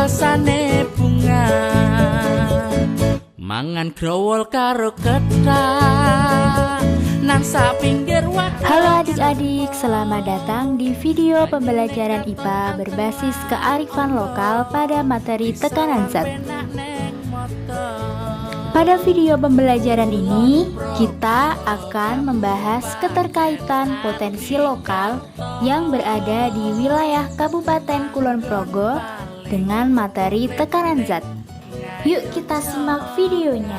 rasane bunga, mangan growol karo ketan nang sapinggir wadah. Halo adik-adik, selamat datang di video pembelajaran IPA berbasis kearifan lokal pada materi tekanan zat. Pada video pembelajaran ini, kita akan membahas keterkaitan potensi lokal yang berada di wilayah Kabupaten Kulon Progo dengan materi tekanan zat. Yuk kita simak videonya.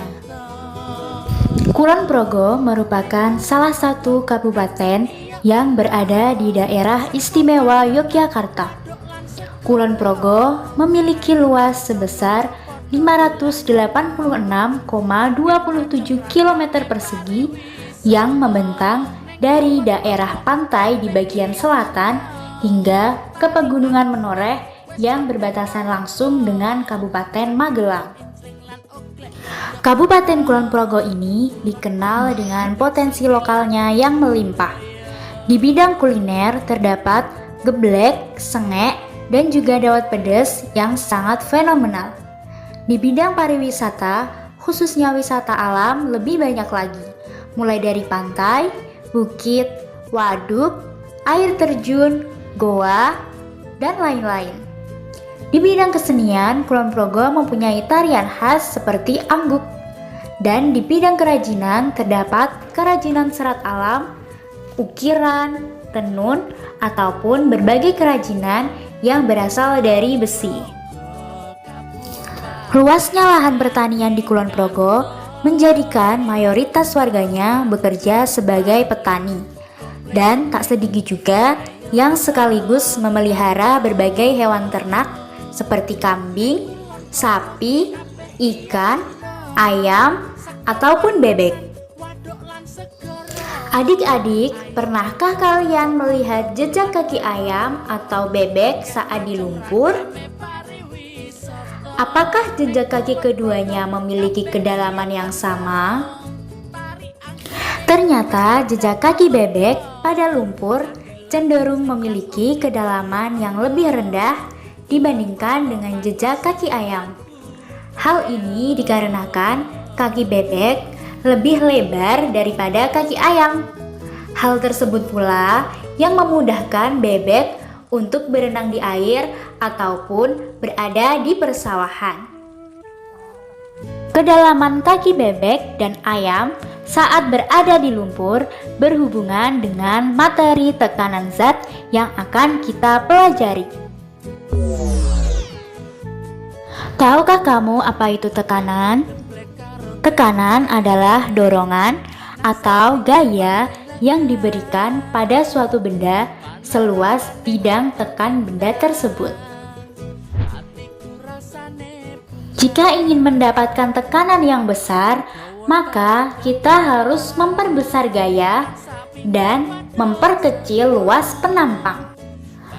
Kulon Progo merupakan salah satu kabupaten yang berada di daerah istimewa Yogyakarta. Kulon Progo memiliki luas sebesar 586,27 km persegi yang membentang dari daerah pantai di bagian selatan hingga ke Pegunungan Menoreh yang berbatasan langsung dengan Kabupaten Magelang. Kabupaten Kulon Progo ini dikenal dengan potensi lokalnya yang melimpah. Di bidang kuliner terdapat geblek, sengek, dan juga dawet pedas yang sangat fenomenal. Di bidang pariwisata, khususnya wisata alam lebih banyak lagi, mulai dari pantai, bukit, waduk, air terjun, goa, dan lain-lain. Di bidang kesenian, Kulon Progo mempunyai tarian khas seperti angguk. Dan di bidang kerajinan terdapat kerajinan serat alam, ukiran, tenun, ataupun berbagai kerajinan yang berasal dari besi. Luasnya lahan pertanian di Kulon Progo menjadikan mayoritas warganya bekerja sebagai petani. Dan tak sedikit juga yang sekaligus memelihara berbagai hewan ternak seperti kambing, sapi, ikan, ayam, ataupun bebek. Adik-adik, pernahkah kalian melihat jejak kaki ayam atau bebek saat di lumpur? Apakah jejak kaki keduanya memiliki kedalaman yang sama? Ternyata jejak kaki bebek pada lumpur cenderung memiliki kedalaman yang lebih rendah dibandingkan dengan jejak kaki ayam. Hal ini dikarenakan kaki bebek lebih lebar daripada kaki ayam. Hal tersebut pula yang memudahkan bebek untuk berenang di air ataupun berada di persawahan. Kedalaman kaki bebek dan ayam saat berada di lumpur berhubungan dengan materi tekanan zat yang akan kita pelajari. Tahukah kamu apa itu tekanan? Tekanan adalah dorongan atau gaya yang diberikan pada suatu benda seluas bidang tekan benda tersebut. Jika ingin mendapatkan tekanan yang besar, maka kita harus memperbesar gaya dan memperkecil luas penampang.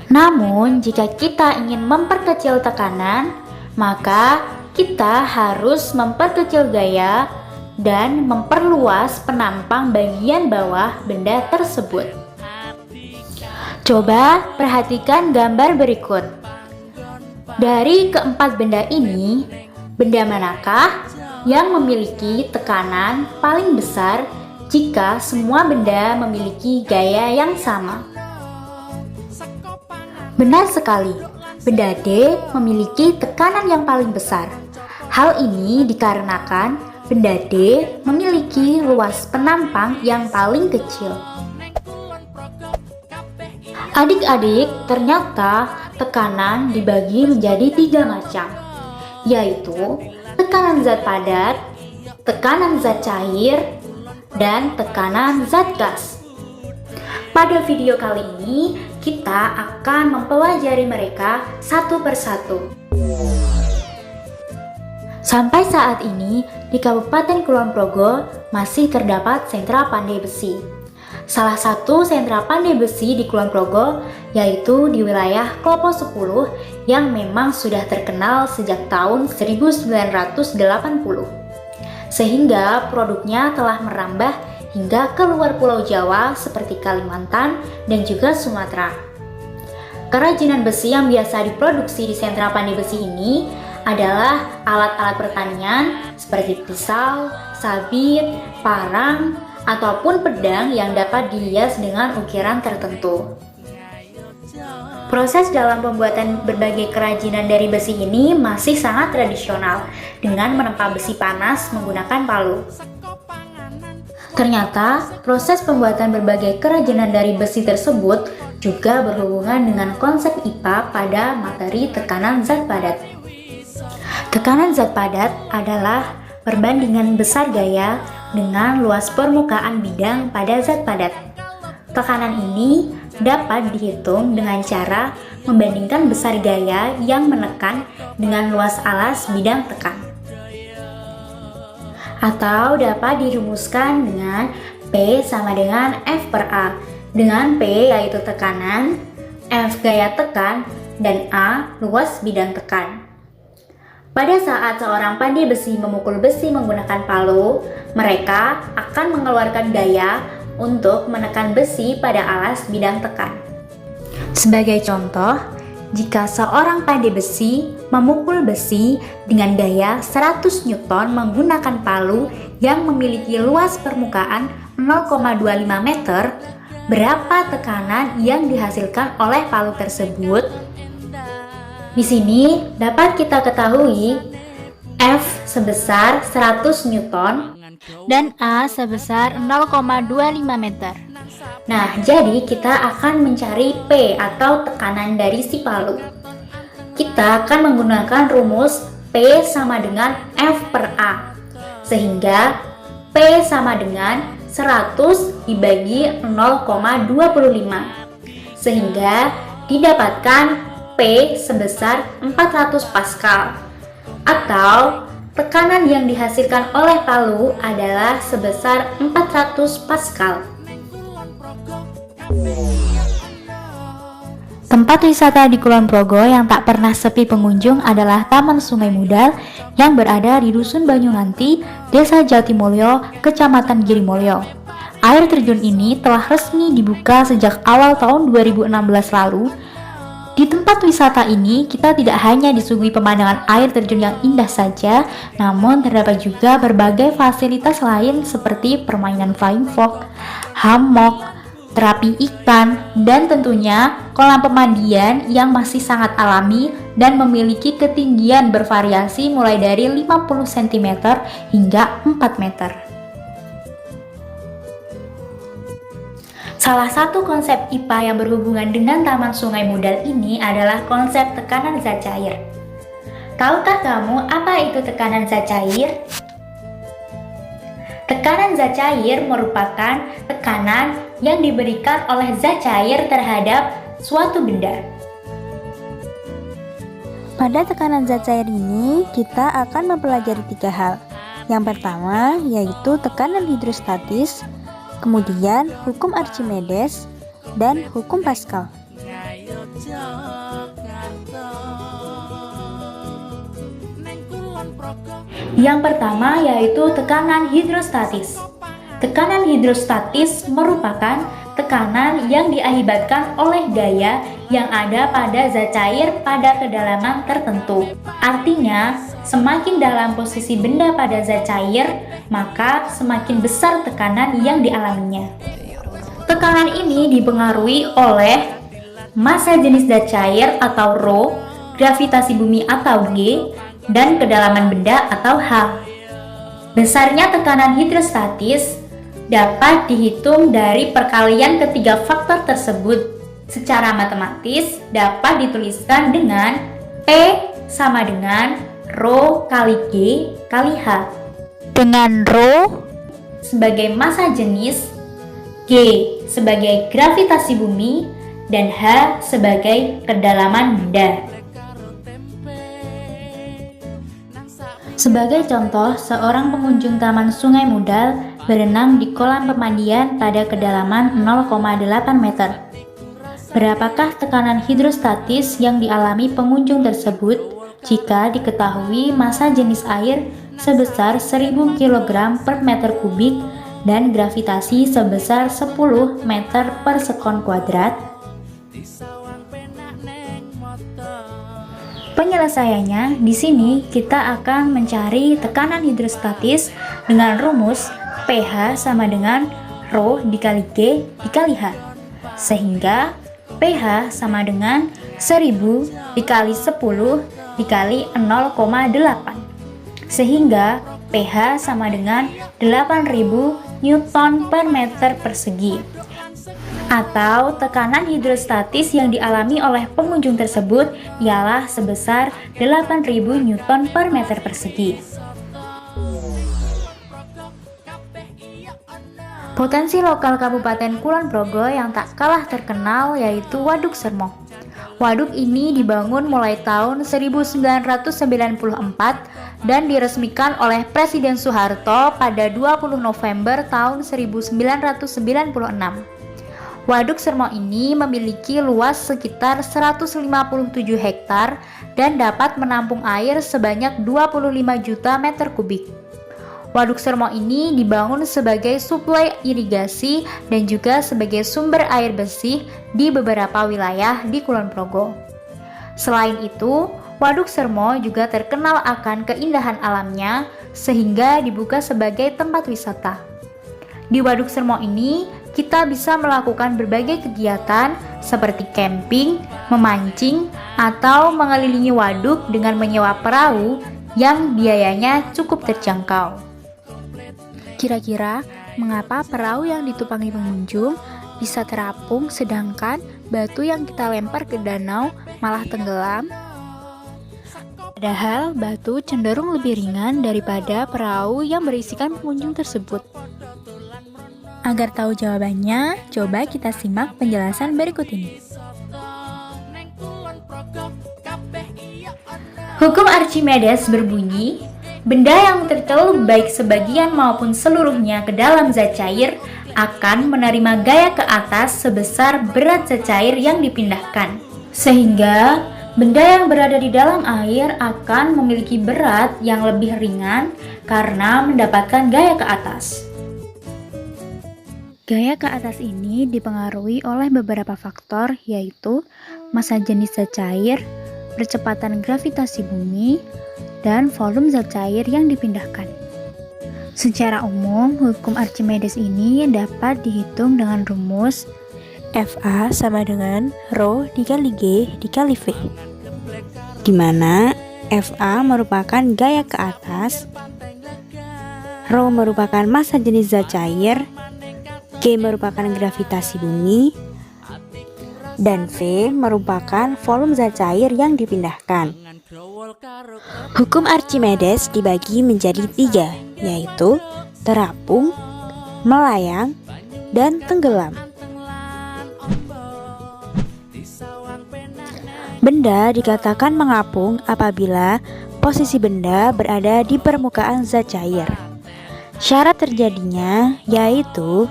Namun, jika kita ingin memperkecil tekanan, maka kita harus memperkecil gaya dan memperluas penampang bagian bawah benda tersebut. Coba perhatikan gambar berikut. Dari keempat benda ini, benda manakah yang memiliki tekanan paling besar jika semua benda memiliki gaya yang sama? Benar sekali, benda D memiliki tekanan yang paling besar. Hal ini dikarenakan benda D memiliki luas penampang yang paling kecil. Adik-adik, ternyata tekanan dibagi menjadi 3 macam, yaitu tekanan zat padat, tekanan zat cair, dan tekanan zat gas. Pada video kali ini, kita akan mempelajari mereka satu persatu. Sampai saat ini, di Kabupaten Kulon Progo masih terdapat sentra pandai besi. Salah satu sentra pandai besi di Kulon Progo yaitu di wilayah Klopo 10 yang memang sudah terkenal sejak tahun 1980. Sehingga produknya telah merambah hingga ke luar Pulau Jawa seperti Kalimantan dan juga Sumatera. Kerajinan besi yang biasa diproduksi di sentra pandai besi ini adalah alat-alat pertanian seperti pisau, sabit, parang, ataupun pedang yang dapat dihias dengan ukiran tertentu. Proses dalam pembuatan berbagai kerajinan dari besi ini masih sangat tradisional dengan menempa besi panas menggunakan palu. Ternyata, proses pembuatan berbagai kerajinan dari besi tersebut juga berhubungan dengan konsep IPA pada materi tekanan zat padat. Tekanan zat padat adalah perbandingan besar gaya dengan luas permukaan bidang pada zat padat. Tekanan ini dapat dihitung dengan cara membandingkan besar gaya yang menekan dengan luas alas bidang tekan. Atau dapat dirumuskan dengan P sama dengan F per A, dengan P yaitu tekanan, F gaya tekan, dan A luas bidang tekan. Pada saat seorang pandai besi memukul besi menggunakan palu, mereka akan mengeluarkan gaya untuk menekan besi pada alas bidang tekan. Sebagai contoh, jika seorang pandai besi memukul besi dengan gaya 100 Newton menggunakan palu yang memiliki luas permukaan 0,25 meter, berapa tekanan yang dihasilkan oleh palu tersebut? Di sini dapat kita ketahui F sebesar 100 Newton dan A sebesar 0,25 meter. Nah, jadi kita akan mencari P atau tekanan dari si palu. Kita akan menggunakan rumus P sama dengan F per A, sehingga P sama dengan 100 dibagi 0,25, sehingga didapatkan P sebesar 400 Pascal, atau tekanan yang dihasilkan oleh palu adalah sebesar 400 Pascal. Tempat wisata di Kulon Progo yang tak pernah sepi pengunjung adalah Taman Sungai Mudal yang berada di Dusun Banyunganti, Desa Jatimulyo, Kecamatan Girimulyo. Air terjun ini telah resmi dibuka sejak awal tahun 2016 lalu. Di tempat wisata ini, kita tidak hanya disuguhi pemandangan air terjun yang indah saja, namun terdapat juga berbagai fasilitas lain seperti permainan flying fox, hammock, terapi ikan, dan tentunya kolam pemandian yang masih sangat alami dan memiliki ketinggian bervariasi mulai dari 50 cm hingga 4 meter. Salah satu konsep IPA yang berhubungan dengan Taman Sungai Mudal ini adalah konsep tekanan zat cair. Tahukah kamu apa itu tekanan zat cair? Tekanan zat cair merupakan tekanan yang diberikan oleh zat cair terhadap suatu benda. Pada tekanan zat cair ini, kita akan mempelajari 3 hal. Yang pertama yaitu tekanan hidrostatis, kemudian hukum Archimedes, dan hukum Pascal. Yang pertama yaitu tekanan hidrostatis. Tekanan hidrostatis merupakan tekanan yang diakibatkan oleh gaya yang ada pada zat cair pada kedalaman tertentu. Artinya, semakin dalam posisi benda pada zat cair, maka semakin besar tekanan yang dialaminya. Tekanan ini dipengaruhi oleh massa jenis zat cair atau ρ, gravitasi bumi atau G, dan kedalaman benda atau H. Besarnya tekanan hidrostatis dapat dihitung dari perkalian ketiga faktor tersebut. Secara matematis dapat dituliskan dengan P sama dengan ρ kali G kali H, Dengan ρ sebagai massa jenis, G sebagai gravitasi bumi, dan H sebagai kedalaman benda. Sebagai contoh, seorang pengunjung Taman Sungai Mudal berenang di kolam pemandian pada kedalaman 0,8 meter. Berapakah tekanan hidrostatis yang dialami pengunjung tersebut jika diketahui massa jenis air sebesar 1000 kg per meter kubik dan gravitasi sebesar 10 meter per sekon kuadrat? Penyelesaiannya, di sini kita akan mencari tekanan hidrostatis dengan rumus pH sama dengan Rho dikali G dikali H. Sehingga pH sama dengan 1000 dikali 10 dikali 0,8. Sehingga pH sama dengan 8000 Newton per meter persegi. Atau tekanan hidrostatis yang dialami oleh pengunjung tersebut ialah sebesar 8000 Newton per meter persegi. Potensi lokal Kabupaten Kulon Progo yang tak kalah terkenal yaitu Waduk Sermo. Waduk ini dibangun mulai tahun 1994 dan diresmikan oleh Presiden Soeharto pada 20 November tahun 1996. Waduk Sermo ini memiliki luas sekitar 157 hektar dan dapat menampung air sebanyak 25 juta meter kubik. Waduk Sermo ini dibangun sebagai suplai irigasi dan juga sebagai sumber air bersih di beberapa wilayah di Kulon Progo. Selain itu, Waduk Sermo juga terkenal akan keindahan alamnya sehingga dibuka sebagai tempat wisata. Di Waduk Sermo ini, kita bisa melakukan berbagai kegiatan seperti camping, memancing, atau mengelilingi waduk dengan menyewa perahu yang biayanya cukup terjangkau. Kira-kira mengapa perahu yang ditumpangi pengunjung bisa terapung sedangkan batu yang kita lempar ke danau malah tenggelam? Padahal batu cenderung lebih ringan daripada perahu yang berisikan pengunjung tersebut. Agar tahu jawabannya, coba kita simak penjelasan berikut ini. Hukum Archimedes berbunyi, benda yang tercelup baik sebagian maupun seluruhnya ke dalam zat cair akan menerima gaya ke atas sebesar berat zat cair yang dipindahkan. Sehingga, benda yang berada di dalam air akan memiliki berat yang lebih ringan karena mendapatkan gaya ke atas. Gaya ke atas ini dipengaruhi oleh beberapa faktor, yaitu massa jenis zat cair, percepatan gravitasi bumi, dan volume zat cair yang dipindahkan. Secara umum, hukum Archimedes ini dapat dihitung dengan rumus Fa sama dengan Rho dikali G dikali V, di mana Fa merupakan gaya ke atas, Rho merupakan massa jenis zat cair, G merupakan gravitasi bumi, dan V merupakan volume zat cair yang dipindahkan. Hukum Archimedes dibagi menjadi 3, yaitu terapung, melayang, dan tenggelam. Benda dikatakan mengapung apabila posisi benda berada di permukaan zat cair. Syarat terjadinya yaitu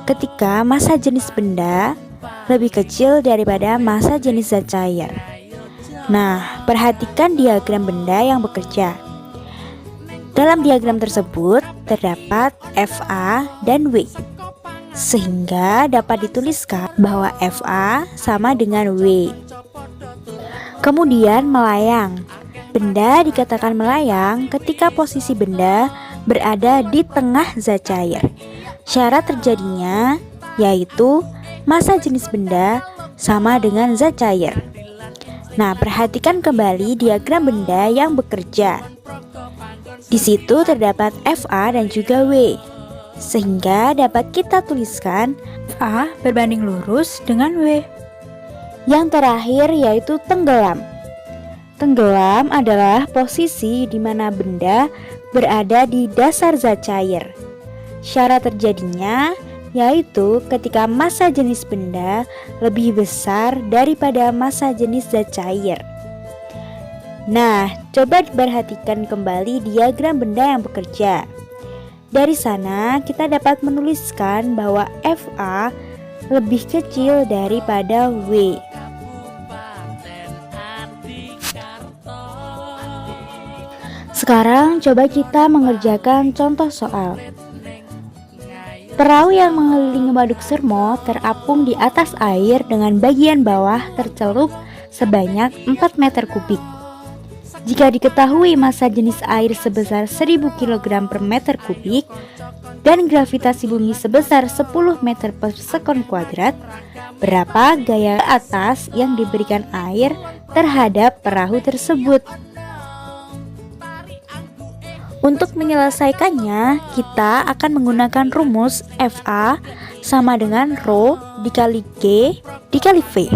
ketika massa jenis benda lebih kecil daripada massa jenis zat cair. Nah, perhatikan diagram benda yang bekerja. Dalam diagram tersebut terdapat Fa dan W, sehingga dapat dituliskan bahwa Fa sama dengan W. Kemudian melayang. Benda dikatakan melayang ketika posisi benda berada di tengah zat cair. Syarat terjadinya yaitu massa jenis benda sama dengan zat cair. Nah, perhatikan kembali diagram benda yang bekerja. Di situ terdapat Fa dan juga W, sehingga dapat kita tuliskan Fa berbanding lurus dengan W. Yang terakhir yaitu tenggelam. Tenggelam adalah posisi di mana benda berada di dasar zat cair. Syarat terjadinya yaitu ketika massa jenis benda lebih besar daripada massa jenis zat cair. Nah, coba diperhatikan kembali diagram benda yang bekerja. Dari sana kita dapat menuliskan bahwa Fa lebih kecil daripada W. Sekarang coba kita mengerjakan contoh soal. Perahu yang mengelilingi Waduk Sermo terapung di atas air dengan bagian bawah tercelup sebanyak 4 meter kubik. Jika diketahui massa jenis air sebesar 1000 kg per meter kubik dan gravitasi bumi sebesar 10 meter per sekon kuadrat, berapa gaya atas yang diberikan air terhadap perahu tersebut? Untuk menyelesaikannya, kita akan menggunakan rumus FA sama dengan Rho dikali G dikali V.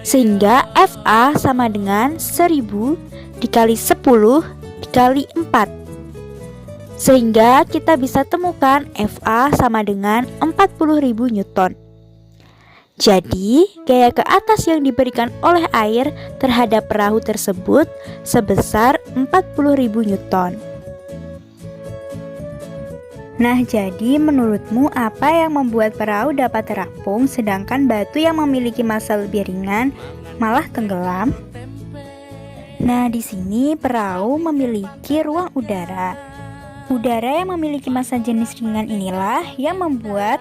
Sehingga FA sama dengan 1000 dikali 10 dikali 4. Sehingga kita bisa temukan FA sama dengan 40.000 Newton. Jadi, gaya ke atas yang diberikan oleh air terhadap perahu tersebut sebesar 40.000 Newton. Nah, jadi menurutmu apa yang membuat perahu dapat terapung sedangkan batu yang memiliki massa lebih ringan malah tenggelam? Nah, di sini perahu memiliki ruang udara. Udara yang memiliki massa jenis ringan inilah yang membuat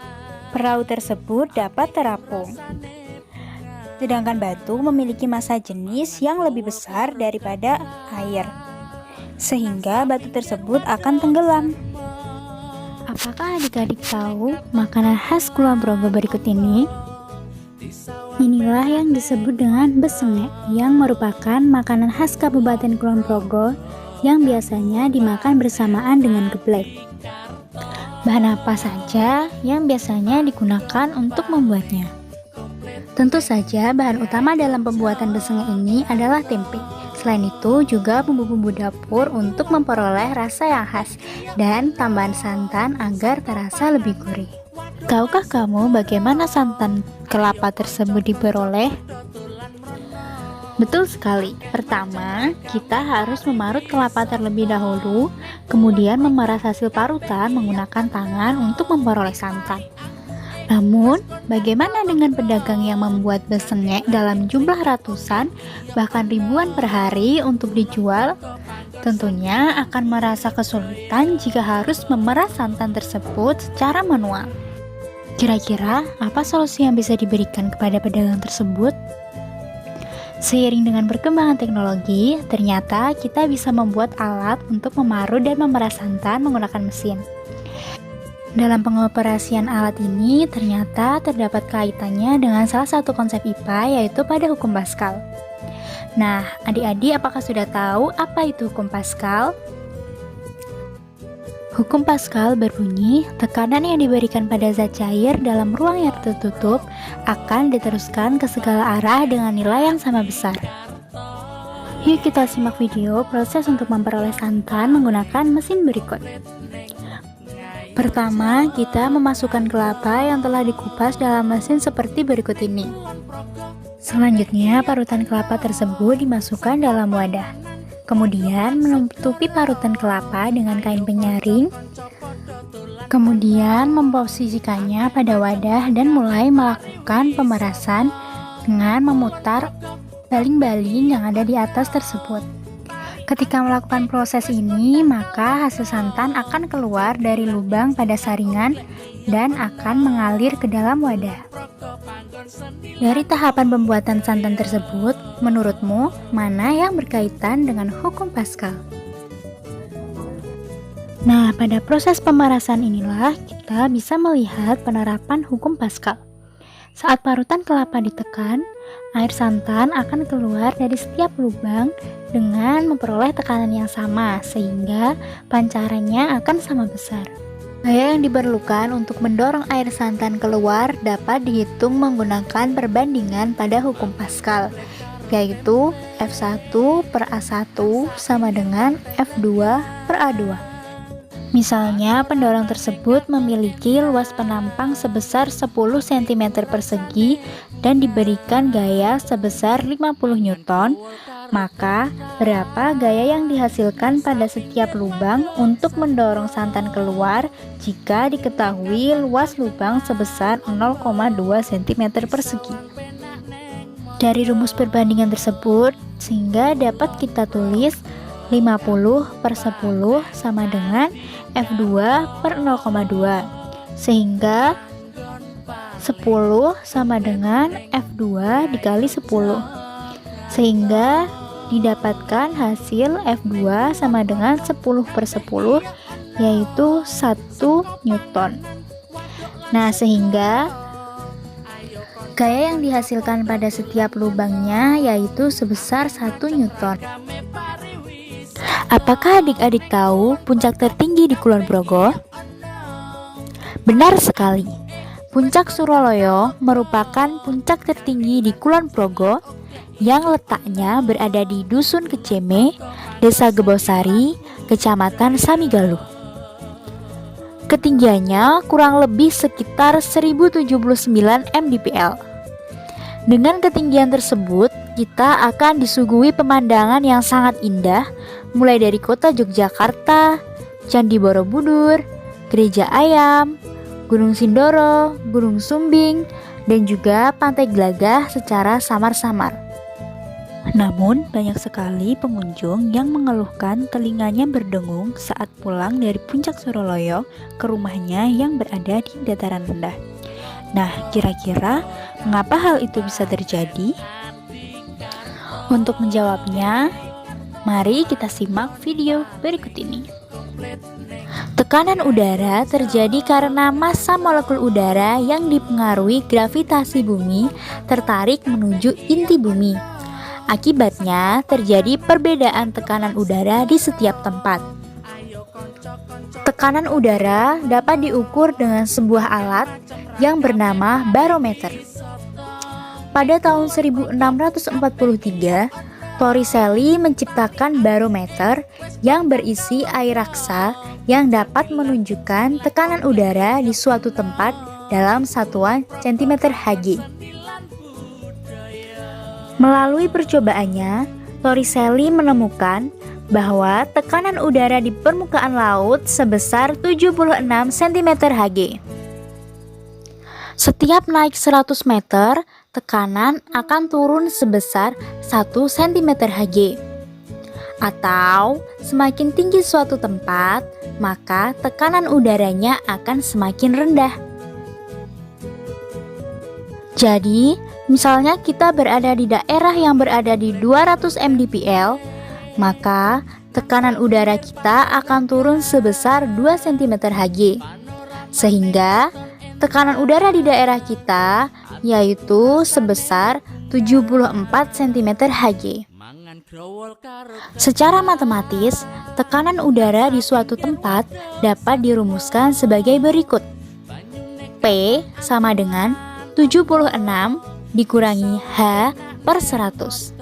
perahu tersebut dapat terapung. Sedangkan batu memiliki massa jenis yang lebih besar daripada air, sehingga batu tersebut akan tenggelam. Apakah adik-adik tahu makanan khas Kulon Progo berikut ini? Inilah yang disebut dengan besengek, yang merupakan makanan khas Kabupaten Kulon Progo yang biasanya dimakan bersamaan dengan geblek. Bahan apa saja yang biasanya digunakan untuk membuatnya? Tentu saja bahan utama dalam pembuatan besengek ini adalah tempe. Selain itu juga bumbu-bumbu dapur untuk memperoleh rasa yang khas dan tambahan santan agar terasa lebih gurih. Tahukah kamu bagaimana santan kelapa tersebut diperoleh? Betul sekali. Pertama, kita harus memarut kelapa terlebih dahulu, kemudian memeras hasil parutan menggunakan tangan untuk memperoleh santan. Namun, bagaimana dengan pedagang yang membuat besengek dalam jumlah ratusan, bahkan ribuan per hari untuk dijual? Tentunya akan merasa kesulitan jika harus memeras santan tersebut secara manual. Kira-kira apa solusi yang bisa diberikan kepada pedagang tersebut? Seiring dengan perkembangan teknologi, ternyata kita bisa membuat alat untuk memarut dan memeras santan menggunakan mesin. Dalam pengoperasian alat ini, ternyata terdapat kaitannya dengan salah satu konsep IPA, yaitu pada hukum Pascal. Nah, adik-adik apakah sudah tahu apa itu hukum Pascal? Hukum Pascal berbunyi, tekanan yang diberikan pada zat cair dalam ruang yang tertutup akan diteruskan ke segala arah dengan nilai yang sama besar. Yuk kita simak video proses untuk memperoleh santan menggunakan mesin berikut. Pertama, kita memasukkan kelapa yang telah dikupas dalam mesin seperti berikut ini. Selanjutnya, parutan kelapa tersebut dimasukkan dalam wadah. Kemudian menutupi parutan kelapa dengan kain penyaring. Kemudian memposisikannya pada wadah dan mulai melakukan pemerasan dengan memutar baling-baling yang ada di atas tersebut. Ketika melakukan proses ini, maka hasil santan akan keluar dari lubang pada saringan dan akan mengalir ke dalam wadah. Dari tahapan pembuatan santan tersebut, menurutmu mana yang berkaitan dengan hukum Pascal? Nah, pada proses pemerasan inilah kita bisa melihat penerapan hukum Pascal. Saat parutan kelapa ditekan, air santan akan keluar dari setiap lubang dengan memperoleh tekanan yang sama, sehingga pancarannya akan sama besar. Gaya yang diperlukan untuk mendorong air santan keluar dapat dihitung menggunakan perbandingan pada hukum Pascal, yaitu F1 per A1 sama dengan F2 per A2. Misalnya, pendorong tersebut memiliki luas penampang sebesar 10 cm persegi dan diberikan gaya sebesar 50 Newton, maka berapa gaya yang dihasilkan pada setiap lubang untuk mendorong santan keluar jika diketahui luas lubang sebesar 0,2 cm persegi. Dari rumus perbandingan tersebut, sehingga dapat kita tulis 50 per 10 sama dengan F2 per 0,2, sehingga 10 sama dengan F2 dikali 10, sehingga didapatkan hasil F2 sama dengan 10/10, yaitu 1 Newton. Nah, sehingga gaya yang dihasilkan pada setiap lubangnya yaitu sebesar 1 Newton. Apakah adik-adik tahu puncak tertinggi di Kulon Progo? Benar sekali. Puncak Suroloyo merupakan puncak tertinggi di Kulon Progo yang letaknya berada di Dusun Keceme, Desa Gebosari, Kecamatan Samigaluh. Ketinggiannya kurang lebih sekitar 1079 mdpl. Dengan ketinggian tersebut, kita akan disuguhi pemandangan yang sangat indah, mulai dari kota Yogyakarta, Candi Borobudur, Gereja Ayam, Gunung Sindoro, Gunung Sumbing, dan juga Pantai Glagah secara samar-samar. Namun, banyak sekali pengunjung yang mengeluhkan telinganya berdengung saat pulang dari puncak Suroloyo ke rumahnya yang berada di dataran rendah. Nah, kira-kira mengapa hal itu bisa terjadi? Untuk menjawabnya, mari kita simak video berikut ini. Tekanan udara terjadi karena massa molekul udara yang dipengaruhi gravitasi bumi tertarik menuju inti bumi. Akibatnya terjadi perbedaan tekanan udara di setiap tempat. Tekanan udara dapat diukur dengan sebuah alat yang bernama barometer. Pada tahun 1643, Torricelli menciptakan barometer yang berisi air raksa yang dapat menunjukkan tekanan udara di suatu tempat dalam satuan cm3. Melalui percobaannya, Torricelli menemukan bahwa tekanan udara di permukaan laut sebesar 76 cm3. Setiap naik 100 meter, tekanan akan turun sebesar 1 cm3. Atau semakin tinggi suatu tempat, maka tekanan udaranya akan semakin rendah. Jadi, misalnya kita berada di daerah yang berada di 200 mdpl, maka tekanan udara kita akan turun sebesar 2 cm3. Sehingga tekanan udara di daerah kita yaitu sebesar 74 cm3. Secara matematis, tekanan udara di suatu tempat dapat dirumuskan sebagai berikut. P sama dengan 76 dikurangi H per 100.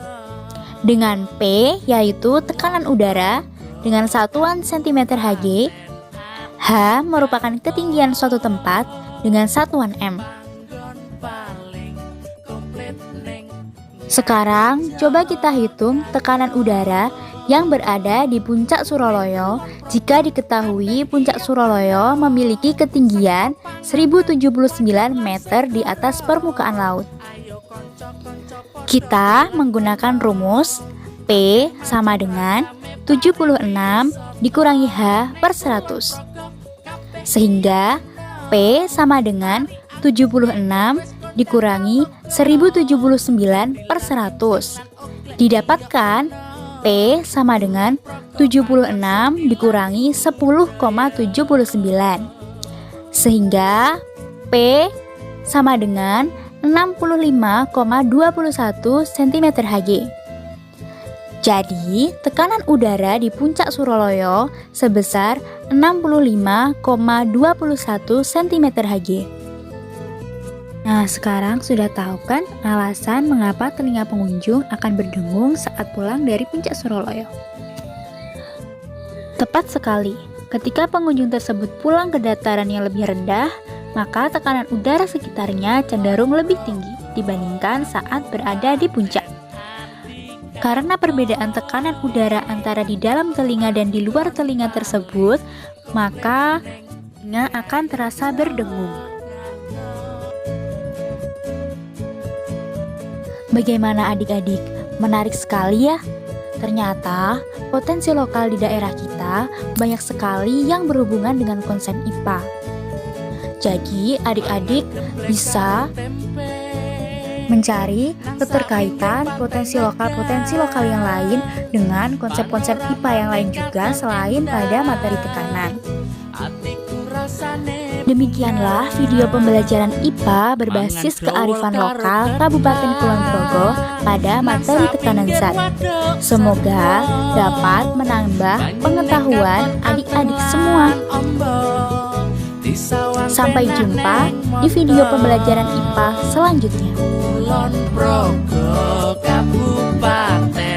Dengan P yaitu tekanan udara dengan satuan cm3, H merupakan ketinggian suatu tempat dengan satuan M. Sekarang coba kita hitung tekanan udara yang berada di puncak Suroloyo jika diketahui puncak Suroloyo memiliki ketinggian 1079 meter di atas permukaan laut. Kita menggunakan rumus P sama dengan 76 dikurangi H per 100. Sehingga P sama dengan 76 dikurangi 1079 per 100. Didapatkan P sama dengan 76 dikurangi 10,79. Sehingga P sama dengan 65,21 cm3. Jadi, tekanan udara di puncak Suroloyo sebesar 65,21 cm3. Nah, sekarang sudah tahu kan alasan mengapa telinga pengunjung akan berdengung saat pulang dari puncak Suroloyo? Tepat sekali, ketika pengunjung tersebut pulang ke dataran yang lebih rendah, maka tekanan udara sekitarnya cenderung lebih tinggi dibandingkan saat berada di puncak. Karena perbedaan tekanan udara antara di dalam telinga dan di luar telinga tersebut, maka telinga akan terasa berdengung. Bagaimana adik-adik? Menarik sekali ya? Ternyata potensi lokal di daerah kita banyak sekali yang berhubungan dengan konsen IPA. Jadi adik-adik bisa mencari keterkaitan potensi lokal yang lain dengan konsep-konsep IPA yang lain juga selain pada materi tekanan. Demikianlah video pembelajaran IPA berbasis kearifan lokal Kabupaten Kulon Progo pada materi tekanan zat. Semoga dapat menambah pengetahuan adik-adik semua. Sampai jumpa di video pembelajaran IPA selanjutnya. Kulon Progo Kabupaten